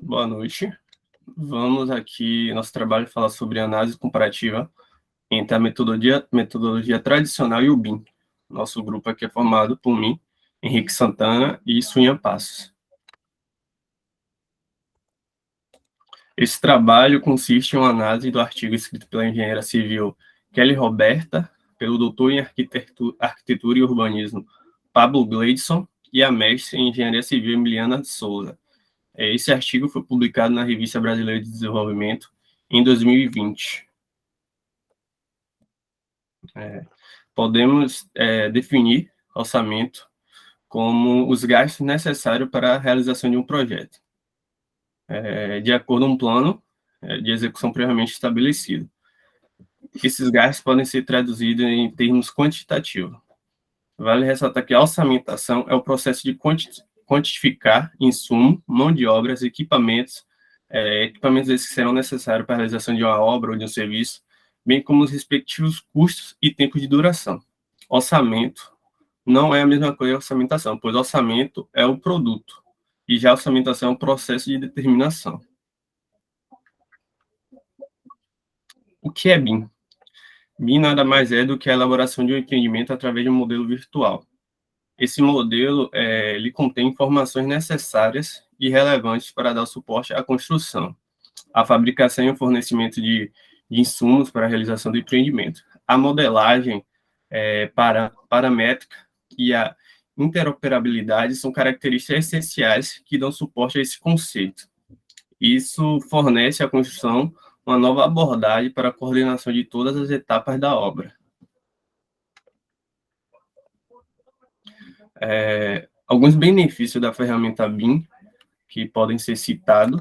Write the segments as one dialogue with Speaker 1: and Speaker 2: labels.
Speaker 1: Boa noite. Vamos aqui, nosso trabalho fala sobre análise comparativa entre a metodologia tradicional e o BIM. Nosso grupo aqui é formado por mim, Henrique Santana e Sunha Passos. Esse trabalho consiste em uma análise do artigo escrito pela engenheira civil Kelly Roberta, pelo doutor em arquitetura e urbanismo Pablo Gleidson e a mestre em engenharia civil Emiliana Souza. Esse artigo foi publicado na Revista Brasileira de Desenvolvimento em 2020. Podemos definir orçamento como os gastos necessários para a realização de um projeto, de acordo com um plano de execução previamente estabelecido. Esses gastos podem ser traduzidos em termos quantitativos. Vale ressaltar que a orçamentação é o processo de quantificar insumo, mão de obras, equipamentos esses que serão necessários para a realização de uma obra ou de um serviço, bem como os respectivos custos e tempo de duração. Orçamento não é a mesma coisa que orçamentação, pois orçamento é o produto, e já a orçamentação é um processo de determinação. O que é BIM? BIM nada mais é do que a elaboração de um empreendimento através de um modelo virtual. Esse modelo ele contém informações necessárias e relevantes para dar suporte à construção, à fabricação e ao fornecimento de insumos para a realização do empreendimento. A modelagem paramétrica e a interoperabilidade são características essenciais que dão suporte a esse conceito. Isso fornece à construção uma nova abordagem para a coordenação de todas as etapas da obra. Alguns benefícios da ferramenta BIM que podem ser citados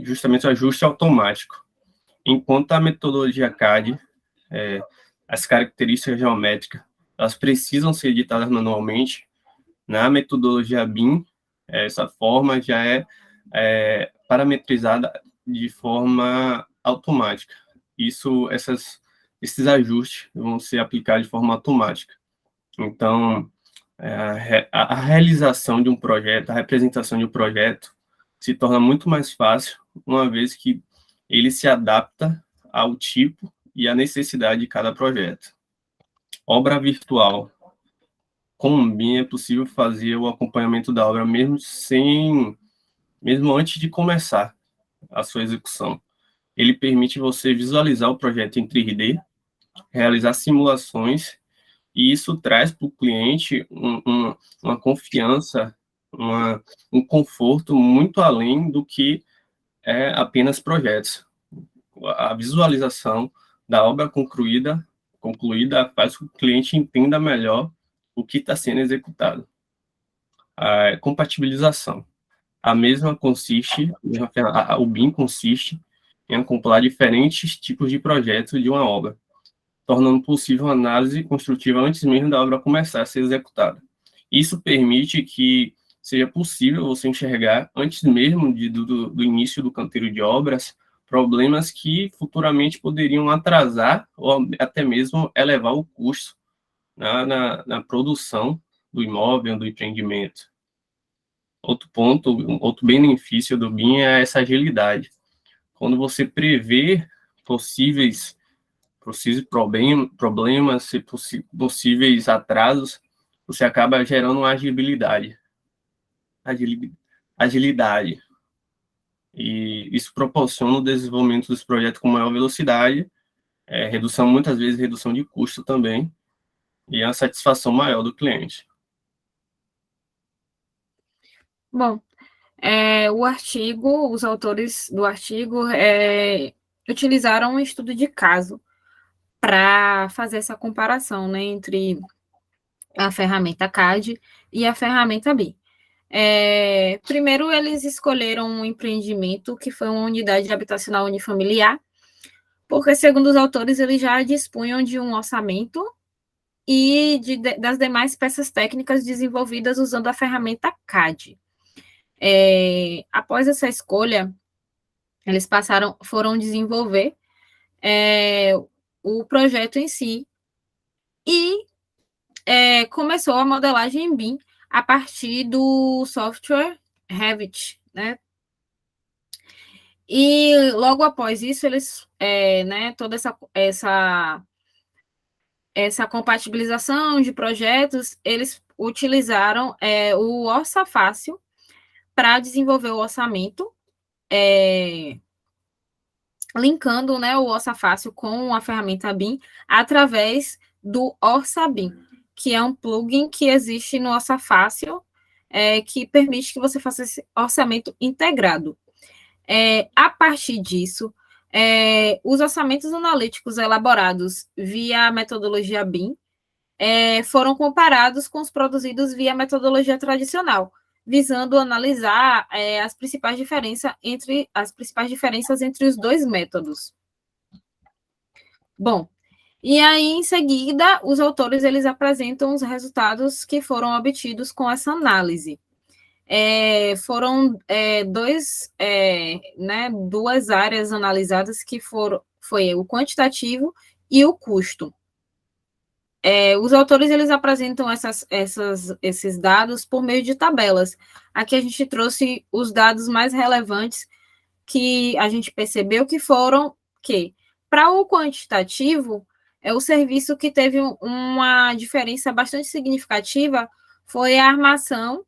Speaker 1: justamente o ajuste automático. Enquanto a metodologia CAD, as características geométricas, elas precisam ser editadas manualmente, na metodologia BIM, essa forma já é parametrizada de forma automática. Esses ajustes vão ser aplicados de forma automática. Então, a realização de um projeto, a representação de um projeto se torna muito mais fácil, uma vez que ele se adapta ao tipo e à necessidade de cada projeto. Obra virtual. Com o BIM é possível fazer o acompanhamento da obra mesmo antes de começar a sua execução. Ele permite você visualizar o projeto em 3D, realizar simulações, e isso traz para o cliente uma confiança, um conforto muito além do que apenas projetos. A visualização da obra concluída faz com que o cliente entenda melhor o que está sendo executado. A compatibilização. O BIM consiste em acoplar diferentes tipos de projetos de uma obra, tornando possível a análise construtiva antes mesmo da obra começar a ser executada. Isso permite que seja possível você enxergar, antes mesmo do início do canteiro de obras, problemas que futuramente poderiam atrasar ou até mesmo elevar o custo na produção do imóvel, do empreendimento. Outro benefício do BIM é essa agilidade. Quando você prevê possíveis problemas, possíveis atrasos, você acaba gerando uma agilidade. E isso proporciona o desenvolvimento dos projetos com maior velocidade, muitas vezes redução de custo também, e a satisfação maior do cliente.
Speaker 2: Bom, os autores do artigo utilizaram um estudo de caso para fazer essa comparação, né, entre a ferramenta CAD e a ferramenta BIM. Primeiro, eles escolheram um empreendimento que foi uma unidade habitacional unifamiliar, porque, segundo os autores, eles já dispunham de um orçamento e das demais peças técnicas desenvolvidas usando a ferramenta CAD. Após essa escolha, eles foram desenvolver o projeto em si e começou a modelagem em BIM a partir do software Revit, né? E logo após isso, eles, né, toda essa compatibilização de projetos, eles utilizaram o Orça Fácil para desenvolver o orçamento, linkando, né, o Orça Fácil com a ferramenta BIM através do OrçaBIM, que é um plugin que existe no Orça Fácil, que permite que você faça esse orçamento integrado. A partir disso, os orçamentos analíticos elaborados via a metodologia BIM foram comparados com os produzidos via metodologia tradicional, visando analisar as principais diferenças entre os dois métodos. Bom, e aí, em seguida, os autores eles apresentam os resultados que foram obtidos com essa análise. Foram duas áreas analisadas que foi o quantitativo e o custo. Os autores eles apresentam esses dados por meio de tabelas. Aqui a gente trouxe os dados mais relevantes que a gente percebeu que foram que, para o quantitativo, o serviço que teve uma diferença bastante significativa foi a armação,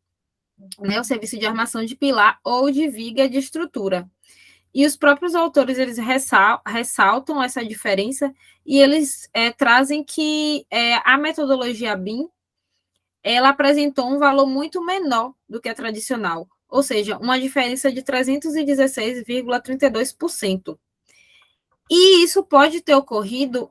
Speaker 2: né, o serviço de armação de pilar ou de viga de estrutura. E os próprios autores, eles ressaltam essa diferença e eles trazem que a metodologia BIM, ela apresentou um valor muito menor do que a tradicional, ou seja, uma diferença de 316,32%. E isso pode ter ocorrido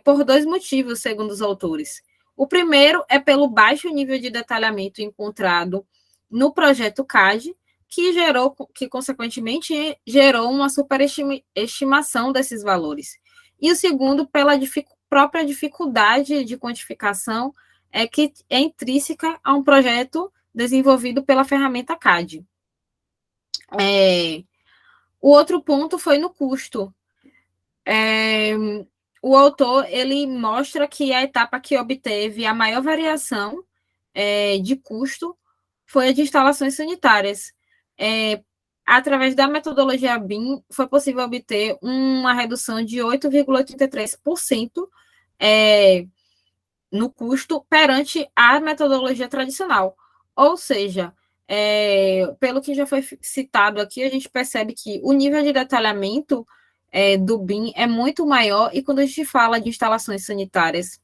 Speaker 2: por dois motivos, segundo os autores. O primeiro é pelo baixo nível de detalhamento encontrado no projeto CAD, que consequentemente gerou uma superestimação desses valores. E o segundo, pela própria dificuldade de quantificação que é intrínseca a um projeto desenvolvido pela ferramenta CAD. O outro ponto foi no custo. O autor ele mostra que a etapa que obteve a maior variação de custo foi a de instalações sanitárias. Através da metodologia BIM, foi possível obter uma redução de 8,83% no custo perante a metodologia tradicional. Ou seja, pelo que já foi citado aqui, a gente percebe que o nível de detalhamento do BIM é muito maior, e quando a gente fala de instalações sanitárias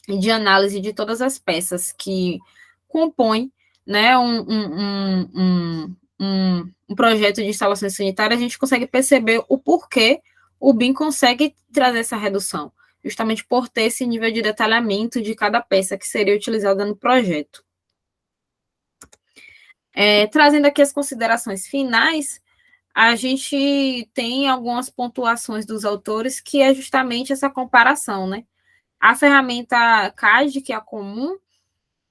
Speaker 2: e de análise de todas as peças que compõem, né, um projeto de instalações sanitárias, a gente consegue perceber o porquê o BIM consegue trazer essa redução, justamente por ter esse nível de detalhamento de cada peça que seria utilizada no projeto. Trazendo aqui as considerações finais, a gente tem algumas pontuações dos autores, que é justamente essa comparação, né? A ferramenta CAD, que é a comum,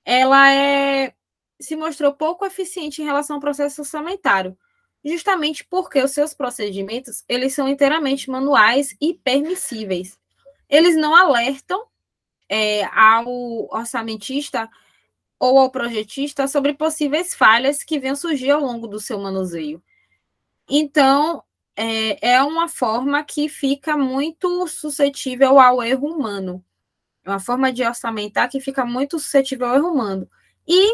Speaker 2: ela se mostrou pouco eficiente em relação ao processo orçamentário, justamente porque os seus procedimentos, eles são inteiramente manuais e permissíveis. Eles não alertam ao orçamentista ou ao projetista sobre possíveis falhas que venham surgir ao longo do seu manuseio. Então, é uma forma que fica muito suscetível ao erro humano. É uma forma de orçamentar que fica muito suscetível ao erro humano. E,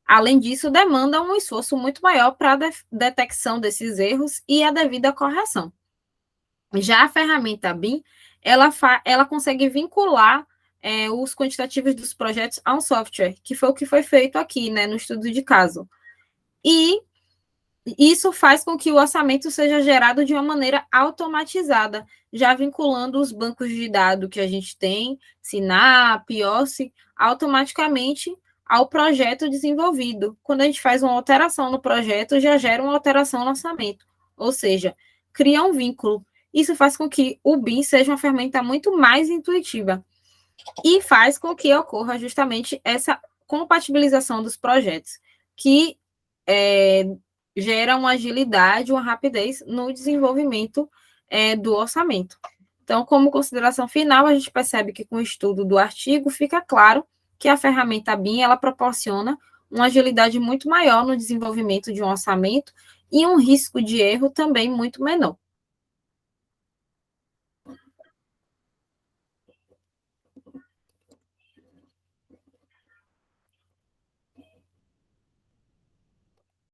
Speaker 2: além disso, demanda um esforço muito maior para a detecção desses erros e a devida correção. Já a ferramenta BIM, ela consegue vincular os quantitativos dos projetos a um software, que foi o que foi feito aqui, né, no estudo de caso. E isso faz com que o orçamento seja gerado de uma maneira automatizada, já vinculando os bancos de dados que a gente tem, SINAP, OSSE, automaticamente ao projeto desenvolvido. Quando a gente faz uma alteração no projeto, já gera uma alteração no orçamento, ou seja, cria um vínculo. Isso faz com que o BIM seja uma ferramenta muito mais intuitiva e faz com que ocorra justamente essa compatibilização dos projetos, que gera uma agilidade, uma rapidez no desenvolvimento do orçamento. Então, como consideração final, a gente percebe que com o estudo do artigo fica claro que a ferramenta BIM ela proporciona uma agilidade muito maior no desenvolvimento de um orçamento e um risco de erro também muito menor.